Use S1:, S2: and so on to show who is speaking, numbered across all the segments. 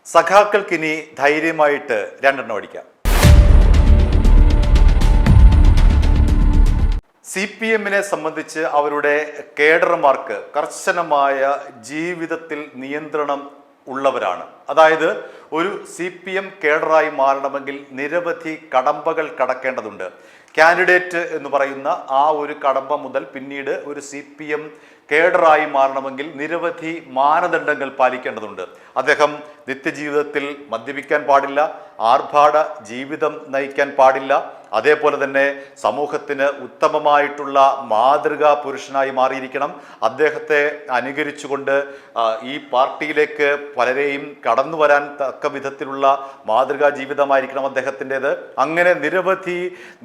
S1: സഖാക്കൾക്കിനി ധൈര്യമായിട്ട് രണ്ടെണ്ണം അടിക്കാം. CPM-നെ സംബന്ധിച്ച് അവരുടെ കേഡർമാർക്ക് കർശനമായ ജീവിതത്തിൽ നിയന്ത്രണം ഉള്ളവരാണ്. അതായത് ഒരു CPM കേഡറായി മാറണമെങ്കിൽ നിരവധി കടമ്പകൾ കടക്കേണ്ടതുണ്ട്. കാൻഡിഡേറ്റ് എന്ന് പറയുന്ന ആ ഒരു കടമ്പ മുതൽ പിന്നീട് ഒരു CPM കേഡറായി മാറണമെങ്കിൽ നിരവധി മാനദണ്ഡങ്ങൾ പാലിക്കേണ്ടതുണ്ട്. അദ്ദേഹം നിത്യജീവിതത്തിൽ മദ്യപിക്കാൻ പാടില്ല, ആർഭാട ജീവിതം നയിക്കാൻ പാടില്ല, അതേപോലെ തന്നെ സമൂഹത്തിന് ഉത്തമമായിട്ടുള്ള മാതൃകാ പുരുഷനായി മാറിയിരിക്കണം. അദ്ദേഹത്തെ അനുകരിച്ചുകൊണ്ട് ഈ പാർട്ടിയിലേക്ക് പലരെയും കടന്നു വരാൻ തക്ക വിധത്തിലുള്ള മാതൃകാ ജീവിതമായിരിക്കണം അദ്ദേഹത്തിൻ്റെത്. അങ്ങനെ നിരവധി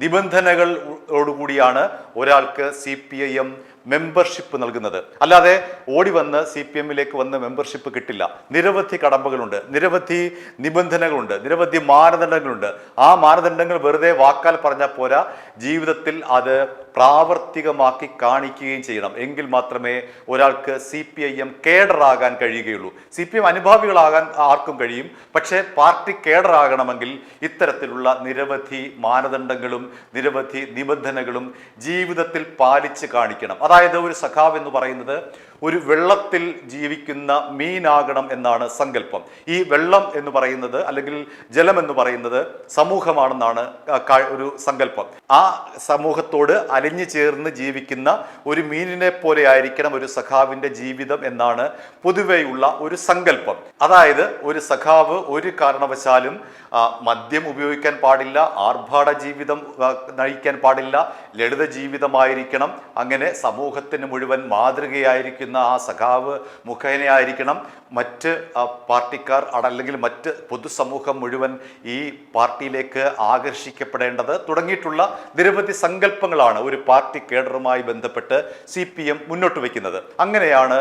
S1: നിബന്ധനകളോടുകൂടിയാണ് ഒരാൾക്ക് CPIM മെമ്പർഷിപ്പ് നൽകുന്നത്. അല്ലാതെ ഓടി വന്ന് CPM-ലേക്ക് വന്ന് മെമ്പർഷിപ്പ് കിട്ടില്ല. നിരവധി കടമ്പകളുണ്ട്, നിരവധി നിബന്ധനകളുണ്ട്, നിരവധി മാനദണ്ഡങ്ങളുണ്ട്. ആ മാനദണ്ഡങ്ങൾ വെറുതെ വാക്കാൽ പറഞ്ഞാൽ പോരാ, ജീവിതത്തിൽ അത് പ്രാവർത്തികമാക്കി കാണിക്കുകയും ചെയ്യണം. എങ്കിൽ മാത്രമേ ഒരാൾക്ക് CPIM കേഡറാകാൻ കഴിയുകയുള്ളൂ. CPM അനുഭാവികളാകാൻ ആർക്കും കഴിയും, പക്ഷേ പാർട്ടി കേഡറാകണമെങ്കിൽ ഇത്തരത്തിലുള്ള നിരവധി മാനദണ്ഡങ്ങളും നിരവധി നിബന്ധനകളും ജീവിതത്തിൽ പാലിച്ച് കാണിക്കണം. അതായത് ഒരു സഖാവ് എന്ന് പറയുന്നത് ഒരു വെള്ളത്തിൽ ജീവിക്കുന്ന മീനാകണം എന്നാണ് സങ്കല്പം. ഈ വെള്ളം എന്ന് പറയുന്നത് അല്ലെങ്കിൽ ജലം എന്ന് പറയുന്നത് സമൂഹമാണെന്നാണ് ഒരു സങ്കല്പം. ആ സമൂഹത്തോട് അലിഞ്ഞു ചേർന്ന് ജീവിക്കുന്ന ഒരു മീനിനെ പോലെ ആയിരിക്കണം ഒരു സഖാവിന്റെ ജീവിതം എന്നാണ് പൊതുവെയുള്ള ഒരു സങ്കല്പം. അതായത് ഒരു സഖാവ് ഒരു കാരണവശാലും മദ്യം ഉപയോഗിക്കാൻ പാടില്ല, ആർഭാട ജീവിതം നയിക്കാൻ പാടില്ല, ലളിത ജീവിതമായിരിക്കണം. അങ്ങനെ സമൂഹത്തിന് മുഴുവൻ മാതൃകയായിരിക്കും ആ സഖാവ് മുഖേനയായിരിക്കണം മറ്റ് പാർട്ടിക്കാർ അല്ലെങ്കിൽ മറ്റ് പൊതുസമൂഹം മുഴുവൻ ഈ പാർട്ടിയിലേക്ക് ആകർഷിക്കപ്പെടേണ്ടത് തുടങ്ങിയിട്ടുള്ള നിരവധി സങ്കല്പങ്ങളാണ് ഒരു പാർട്ടി കേഡറുമായി ബന്ധപ്പെട്ട് CPM മുന്നോട്ട് വയ്ക്കുന്നത്. അങ്ങനെയാണ്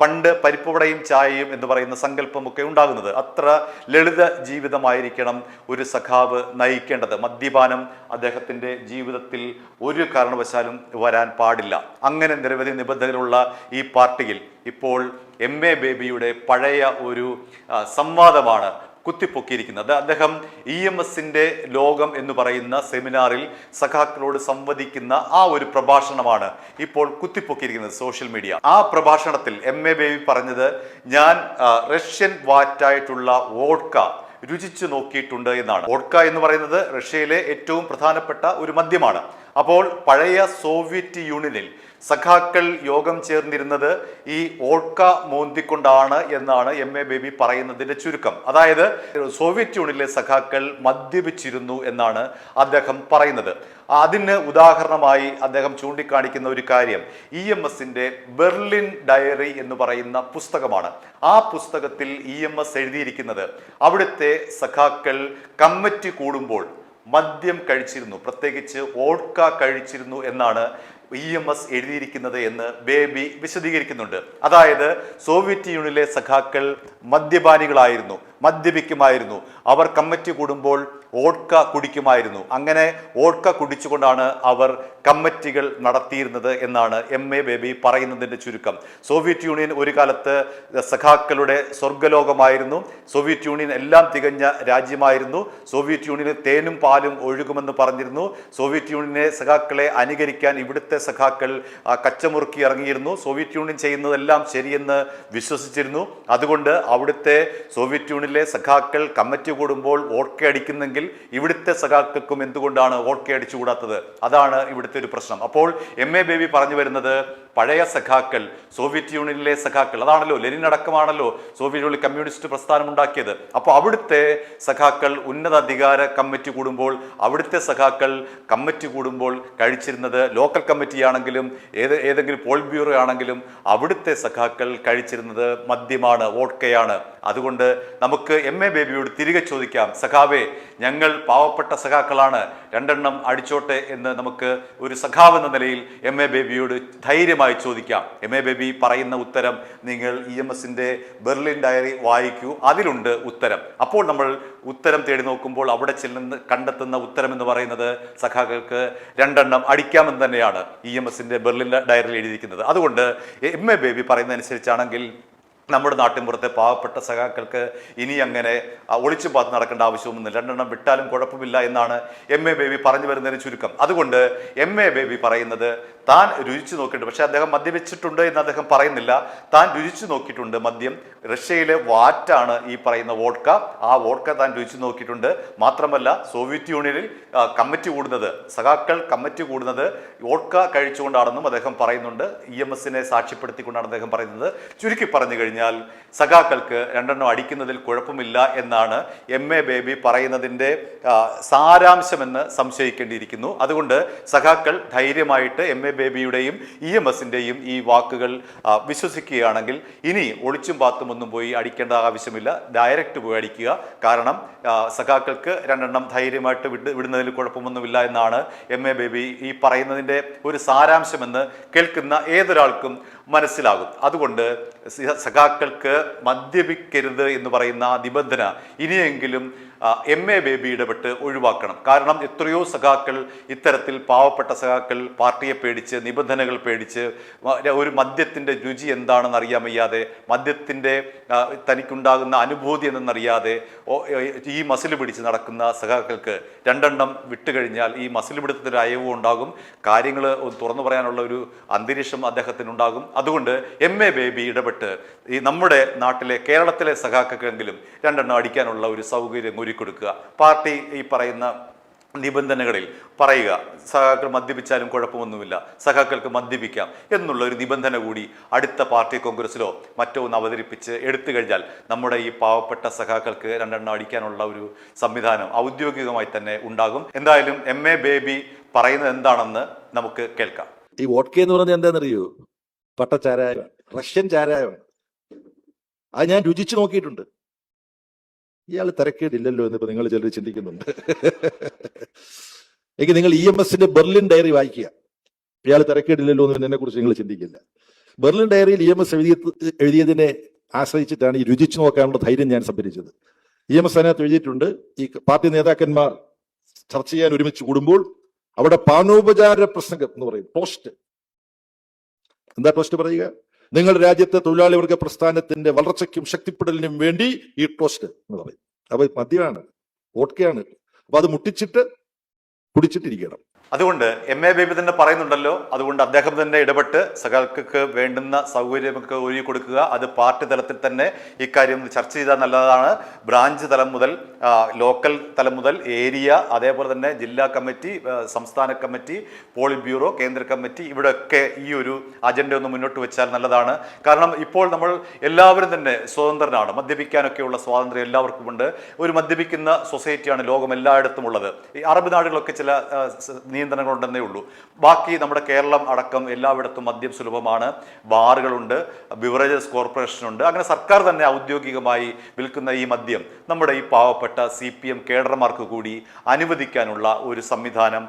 S1: പണ്ട് പരിപ്പുവടയും ചായയും എന്ന് പറയുന്ന സങ്കല്പമൊക്കെ ഉണ്ടാകുന്നത്. അത്ര ലളിത ജീവിതമായിരിക്കണം ഒരു സഖാവ് നയിക്കേണ്ടത്. മദ്യപാനം അദ്ദേഹത്തിൻ്റെ ജീവിതത്തിൽ ഒരു കാരണവശാലും വരാൻ പാടില്ല. അങ്ങനെ നിരവധി നിബന്ധനകളുള്ള ഈ പാർട്ടിയിൽ ഇപ്പോൾ MA ബേബിയുടെ പഴയ ഒരു സംവാദമാണ് കുത്തിപ്പൊക്കിയിരിക്കുന്നത്. അദ്ദേഹം EMSന്റെ ലോകം എന്ന് പറയുന്ന സെമിനാറിൽ സഖാക്കളോട് സംവദിക്കുന്ന ആ ഒരു പ്രഭാഷണമാണ് ഇപ്പോൾ കുത്തിപ്പൊക്കിയിരിക്കുന്നത് സോഷ്യൽ മീഡിയ. ആ പ്രഭാഷണത്തിൽ MA ബേബി പറഞ്ഞത്, ഞാൻ റഷ്യൻ വാറ്റായിട്ടുള്ള വോഡ്ക രുചിച്ചു നോക്കിയിട്ടുണ്ട് എന്നാണ്. വോഡ്ക എന്ന് പറയുന്നത് റഷ്യയിലെ ഏറ്റവും പ്രധാനപ്പെട്ട ഒരു മദ്യമാണ്. അപ്പോൾ പഴയ സോവിയറ്റ് യൂണിയനിൽ സഖാക്കൾ യോഗം ചേർന്നിരുന്നത് ഈ വോഡ്ക മോന്തിക്കൊണ്ടാണ് എന്നാണ് MA ബേബി പറയുന്നതിന്റെ ചുരുക്കം. അതായത് സോവിയറ്റ് യൂണിയനിലെ സഖാക്കൾ മദ്യപിച്ചിരുന്നു എന്നാണ് അദ്ദേഹം പറയുന്നത്. അതിന് ഉദാഹരണമായി അദ്ദേഹം ചൂണ്ടിക്കാണിക്കുന്ന ഒരു കാര്യം EMSന്റെ ബെർലിൻ ഡയറി എന്ന് പറയുന്ന പുസ്തകമാണ്. ആ പുസ്തകത്തിൽ EMS എഴുതിയിരിക്കുന്നത് അവിടുത്തെ സഖാക്കൾ കമ്മിറ്റി കൂടുമ്പോൾ മദ്യം കഴിച്ചിരുന്നു, പ്രത്യേകിച്ച് വോഡ്ക കഴിച്ചിരുന്നു എന്നാണ് EMS എഴുതിയിരിക്കുന്നത് എന്ന് ബേബി വിശദീകരിക്കുന്നുണ്ട്. അതായത് സോവിയറ്റ് യൂണിയനിലെ സഖാക്കൾ മദ്യപാനികളായിരുന്നു, മദ്യപിക്കുമായിരുന്നു, അവർ കമ്മിറ്റി കൂടുമ്പോൾ വോഡ്ക കുടിക്കുമായിരുന്നു. അങ്ങനെ വോഡ്ക കുടിച്ചുകൊണ്ടാണ് അവർ കമ്മിറ്റികൾ നടത്തിയിരുന്നത് എന്നാണ് MA ബേബി പറയുന്നതിൻ്റെ ചുരുക്കം. സോവിയറ്റ് യൂണിയൻ ഒരു കാലത്ത് സഖാക്കളുടെ സ്വർഗലോകമായിരുന്നു. സോവിയറ്റ് യൂണിയൻ എല്ലാം തികഞ്ഞ രാജ്യമായിരുന്നു. സോവിയറ്റ് യൂണിയന് തേനും പാലും ഒഴുകുമെന്ന് പറഞ്ഞിരുന്നു. സോവിയറ്റ് യൂണിയനെ സഖാക്കളെ അനുകരിക്കാൻ ഇവിടുത്തെ സഖാക്കൾ കച്ചമുറുക്കി ഇറങ്ങിയിരുന്നു. സോവിയറ്റ് യൂണിയൻ ചെയ്യുന്നതെല്ലാം ശരിയെന്ന് വിശ്വസിച്ചിരുന്നു. അതുകൊണ്ട് അവിടുത്തെ സോവിയറ്റ് യൂണിയനിലെ സഖാക്കൾ കമ്മിറ്റി കൂടുമ്പോൾ വോഡ്ക അടിക്കുന്നെങ്കിൽ ഇവിടുത്തെ സഖാക്കൾക്കും എന്തുകൊണ്ടാണ് വോഡ്ക അടിച്ചുകൂടാത്തത്? അതാണ് ഇവിടുത്തെ ഒരു പ്രശ്നം. അപ്പോൾ MA ബേബി പറഞ്ഞു വരുന്നത് പഴയ സഖാക്കൾ, സോവിയറ്റ് യൂണിയനിലെ സഖാക്കൾ, അതാണല്ലോ ലെനിൻ അടക്കമാണല്ലോ സോവിയറ്റ് യൂണിയൻ കമ്മ്യൂണിസ്റ്റ് പ്രസ്ഥാനം ഉണ്ടാക്കിയത്. അപ്പോൾ അവിടുത്തെ സഖാക്കൾ ഉന്നതാധികാര കമ്മിറ്റി കൂടുമ്പോൾ, അവിടുത്തെ സഖാക്കൾ കമ്മിറ്റി കൂടുമ്പോൾ കഴിച്ചിരുന്നത് ലോക്കൽ കമ്മിറ്റി ആണെങ്കിലും ഏതെങ്കിലും പോൾ ബ്യൂറോ ആണെങ്കിലും അവിടുത്തെ സഖാക്കൾ കഴിച്ചിരുന്നത് മദ്യമാണ്, വോഡ്കയാണ്. അതുകൊണ്ട് നമുക്ക് MA ബേബിയോട് തിരികെ ചോദിക്കാം, സഖാവേ, ഞങ്ങൾ പാവപ്പെട്ട സഖാക്കളാണ്, രണ്ടെണ്ണം അടിച്ചോട്ടെ എന്ന് നമുക്ക് ഒരു സഖാവ് എന്ന നിലയിൽ MA ബേബിയോട് ധൈര്യമായി ചോദിക്കാം. MA ബേബി പറയുന്ന ഉത്തരം നിങ്ങൾ EMSന്റെ ബെർലിൻ ഡയറി വായിക്കൂ, അതിലുണ്ട് ഉത്തരം. അപ്പോൾ നമ്മൾ ഉത്തരം തേടി നോക്കുമ്പോൾ അവിടെ ചെല്ലുന്ന കണ്ടെത്തുന്ന ഉത്തരം എന്ന് പറയുന്നത് സഖാക്കൾക്ക് രണ്ടെണ്ണം അടിക്കാമെന്ന് തന്നെയാണ് EMSന്റെ ബെർലിൻ ഡയറിയിൽ എഴുതിയിരിക്കുന്നത്. അതുകൊണ്ട് MA ബേബി പറയുന്നതനുസരിച്ചാണെങ്കിൽ നമ്മുടെ നാട്ടിൻപുറത്തെ പാവപ്പെട്ട സഖാക്കൾക്ക് ഇനി അങ്ങനെ ഒളിച്ചു പാത്ത് നടക്കേണ്ട ആവശ്യമൊന്നുമില്ല, 2 വിട്ടാലും കുഴപ്പമില്ല എന്നാണ് എം.എ. ബേബി പറഞ്ഞു വരുന്നതിന് ചുരുക്കം. അതുകൊണ്ട് എം.എ. ബേബി പറയുന്നത് താൻ രുചിച്ചു നോക്കിയിട്ടുണ്ട്, പക്ഷെ അദ്ദേഹം മദ്യപിച്ചിട്ടുണ്ട് എന്ന് അദ്ദേഹം പറയുന്നില്ല. താൻ രുചിച്ചു നോക്കിയിട്ടുണ്ട് മദ്യം. റഷ്യയിലെ വാറ്റാണ് ഈ പറയുന്ന വോഡ്ക. ആ വോഡ്ക താൻ രുചിച്ചു നോക്കിയിട്ടുണ്ട്. മാത്രമല്ല സോവിയറ്റ് യൂണിയനിൽ കമ്മിറ്റി കൂടുന്നത്, സഖാക്കൾ കമ്മിറ്റി കൂടുന്നത് വോഡ്ക കഴിച്ചുകൊണ്ടാണെന്നും അദ്ദേഹം പറയുന്നുണ്ട്. EMSനെ സാക്ഷ്യപ്പെടുത്തിക്കൊണ്ടാണ് അദ്ദേഹം പറയുന്നത്. ചുരുക്കി പറഞ്ഞു കഴിഞ്ഞാൽ സഖാക്കൾക്ക് 2 അടിക്കുന്നതിൽ കുഴപ്പമില്ല എന്നാണ് എം.എ. ബേബി പറയുന്നതിൻ്റെ സാരാംശമെന്ന് സംശയിക്കേണ്ടിയിരിക്കുന്നു. അതുകൊണ്ട് സഖാക്കൾ ധൈര്യമായിട്ട് എം.എ. ബേബിയുടെയും EMSൻ്റെയും ഈ വാക്കുകൾ വിശ്വസിക്കുകയാണെങ്കിൽ ഇനി ഒളിച്ചും പാത്തും ഒന്നും പോയി അടിക്കേണ്ട ആവശ്യമില്ല, ഡയറക്റ്റ് പോയി അടിക്കുക. കാരണം സഖാക്കൾക്ക് 2 ധൈര്യമായിട്ട് വിടുന്നതിൽ കുഴപ്പമൊന്നുമില്ല എന്നാണ് എം.എ. ബേബി ഈ പറയുന്നതിൻ്റെ ഒരു സാരാംശമെന്ന് കേൾക്കുന്ന ഏതൊരാൾക്കും മനസ്സിലാകും. അതുകൊണ്ട് സഖാക്കൾക്ക് മദ്യപിക്കരുത് എന്ന് പറയുന്ന നിബന്ധന ഇനിയെങ്കിലും എം.എ. ബേബി ഇടപെട്ട് ഒഴിവാക്കണം. കാരണം എത്രയോ സഖാക്കൾ ഇത്തരത്തിൽ പാവപ്പെട്ട സഖാക്കൾ പാർട്ടിയെ പേടിച്ച്, നിബന്ധനകൾ പേടിച്ച്, ഒരു മദ്യത്തിൻ്റെ രുചി എന്താണെന്ന് അറിയാൻ വയ്യാതെ, മദ്യത്തിൻ്റെ തനിക്കുണ്ടാകുന്ന അനുഭൂതി എന്തെന്നറിയാതെ ഈ മസിൽ പിടിച്ച് നടക്കുന്ന സഖാക്കൾക്ക് 2 വിട്ടുകഴിഞ്ഞാൽ ഈ മസിൽ പിടുത്തത്തിൻ്റെ അയവും ഉണ്ടാകും, കാര്യങ്ങൾ തുറന്നു പറയാനുള്ള ഒരു അന്തരീക്ഷം അദ്ദേഹത്തിനുണ്ടാകും. അതുകൊണ്ട് എം.എ. ബേബി ഇടപെട്ട് ഈ നമ്മുടെ നാട്ടിലെ കേരളത്തിലെ സഖാക്കൾക്കെങ്കിലും 2 അടിക്കാനുള്ള ഒരു സൗകര്യം ഒരുക്കിക്കൊടുക്കുക. പാർട്ടി ഈ പറയുന്ന നിബന്ധനകളിൽ പറയുക, സഖാക്കൾ മദ്യപിച്ചാലും കുഴപ്പമൊന്നുമില്ല, സഖാക്കൾക്ക് മദ്യപിക്കാം എന്നുള്ള ഒരു നിബന്ധന കൂടി അടുത്ത പാർട്ടി കോൺഗ്രസിലോ മറ്റോ ഒന്ന് അവതരിപ്പിച്ച് എടുത്തു കഴിഞ്ഞാൽ നമ്മുടെ ഈ പാവപ്പെട്ട സഖാക്കൾക്ക് 2 അടിക്കാനുള്ള ഒരു സംവിധാനം ഔദ്യോഗികമായി തന്നെ ഉണ്ടാകും. എന്തായാലും എം.എ. ബേബി പറയുന്നത് എന്താണെന്ന് നമുക്ക് കേൾക്കാം.
S2: ഈ വോഡ്ക എന്ന് പറഞ്ഞാൽ എന്താണെന്നറിയോ? പട്ടച്ചാരായമാണ്, റഷ്യൻ ചാരായമാണ്. അത് ഞാൻ രുചിച്ചു നോക്കിയിട്ടുണ്ട്. ഇയാൾ തിരക്കേടില്ലല്ലോ എന്നിപ്പോ നിങ്ങൾ ചിലർ ചിന്തിക്കുന്നുണ്ട്. എങ്കിൽ നിങ്ങൾ EMSന്റെ ബെർലിൻ ഡയറി വായിക്കുക. ഇയാൾ തിരക്കേടില്ലല്ലോ എന്ന് എന്നെ കുറിച്ച് നിങ്ങൾ ചിന്തിക്കില്ല. ബെർലിൻ ഡയറിയിൽ EMS എഴുതിയതിനെ ആശ്രയിച്ചിട്ടാണ് ഈ രുചിച്ചു നോക്കാനുള്ള ധൈര്യം ഞാൻ സംഭരിച്ചത്. EMS അതിനകത്ത് എഴുതിയിട്ടുണ്ട്, ഈ പാർട്ടി നേതാക്കന്മാർ ചർച്ച ചെയ്യാൻ ഒരുമിച്ച് കൂടുമ്പോൾ അവിടെ പാനോപചാര പ്രസംഗം എന്ന് പറയും, ടോസ്റ്റ്. എന്താ ടോസ്റ്റ് പറയുക? നിങ്ങളുടെ രാജ്യത്തെ തൊഴിലാളി വർഗ പ്രസ്ഥാനത്തിന്റെ വളർച്ചയ്ക്കും ശക്തിപ്പെടലിനും വേണ്ടി ഈ ടോസ്റ്റ് എന്ന് പറയും. അപ്പൊ മദ്യമാണ്, വോഡ്കയാണ്. അപ്പൊ അത് മുട്ടിച്ചിട്ട് കുടിച്ചിട്ടിരിക്കണം.
S1: അതുകൊണ്ട് എം.എ. ബേബി തന്നെ പറയുന്നുണ്ടല്ലോ, അതുകൊണ്ട് അദ്ദേഹം തന്നെ ഇടപെട്ട് സഖാക്കൾക്ക് വേണ്ടുന്ന സൗകര്യമൊക്കെ ഒരുക്കി കൊടുക്കുക. അത് പാർട്ടി തലത്തിൽ തന്നെ ഇക്കാര്യം ചർച്ച ചെയ്താൽ നല്ലതാണ്. ബ്രാഞ്ച് തലം മുതൽ ലോക്കൽ തലം മുതൽ ഏരിയ, അതേപോലെ തന്നെ ജില്ലാ കമ്മിറ്റി, സംസ്ഥാന കമ്മിറ്റി, പോളിറ്റ് ബ്യൂറോ, കേന്ദ്ര കമ്മിറ്റി, ഇവിടെയൊക്കെ ഈ ഒരു അജണ്ട ഒന്ന് മുന്നോട്ട് വെച്ചാൽ നല്ലതാണ്. കാരണം ഇപ്പോൾ നമ്മൾ എല്ലാവരും തന്നെ സ്വതന്ത്രനാണ്, മദ്യപിക്കാനൊക്കെയുള്ള സ്വാതന്ത്ര്യം എല്ലാവർക്കും ഉണ്ട്. ഒരു മദ്യപിക്കുന്ന സൊസൈറ്റിയാണ് ലോകം എല്ലായിടത്തും ഉള്ളത്. ഈ അറബ് നാടുകളൊക്കെ ചില നിയന്ത്രണങ്ങളുണ്ടെന്നേ ഉള്ളൂ. ബാക്കി നമ്മുടെ കേരളം അടക്കം എല്ലായിടത്തും മദ്യം സുലഭമാണ്. ബാറുകളുണ്ട്, ബിവറേജസ് കോർപ്പറേഷനുണ്ട്. അങ്ങനെ സർക്കാർ തന്നെ ഔദ്യോഗികമായി വിൽക്കുന്ന ഈ മദ്യം നമ്മുടെ ഈ പാവപ്പെട്ട CPM കേഡർമാർക്ക് കൂടി അനുവദിക്കാനുള്ള ഒരു സംവിധാനം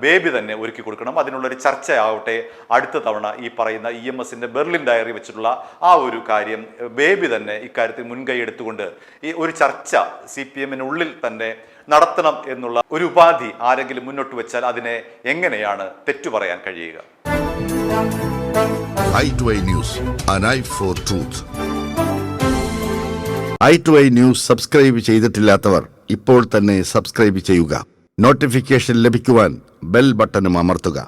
S1: ബേബി തന്നെ ഒരുക്കി കൊടുക്കണം. അതിനുള്ളൊരു ചർച്ചയാവട്ടെ അടുത്ത തവണ ഈ പറയുന്ന EMSന്റെ ബെർലിൻ ഡയറി വെച്ചിട്ടുള്ള ആ ഒരു കാര്യം ബേബി തന്നെ ഇക്കാര്യത്തിൽ മുൻകൈ എടുത്തുകൊണ്ട് ഈ ഒരു ചർച്ച CPMനുള്ളിൽ തന്നെ നടത്തണം എന്നുള്ള ഒരു ഉപാധി ആരെങ്കിലും മുന്നോട്ട് വെച്ചാൽ അതിനെ എങ്ങനെയാണ് തെറ്റു പറയാൻ കഴിയുക?
S3: i2i News, an eye for truth. i2i News subscribe ചെയ്തിട്ടില്ലാത്തവർ ഇപ്പോൾ തന്നെ സബ്സ്ക്രൈബ് ചെയ്യുക. നോട്ടിഫിക്കേഷൻ ലഭിക്കുവാൻ ബെൽ ബട്ടണും അമർത്തുക.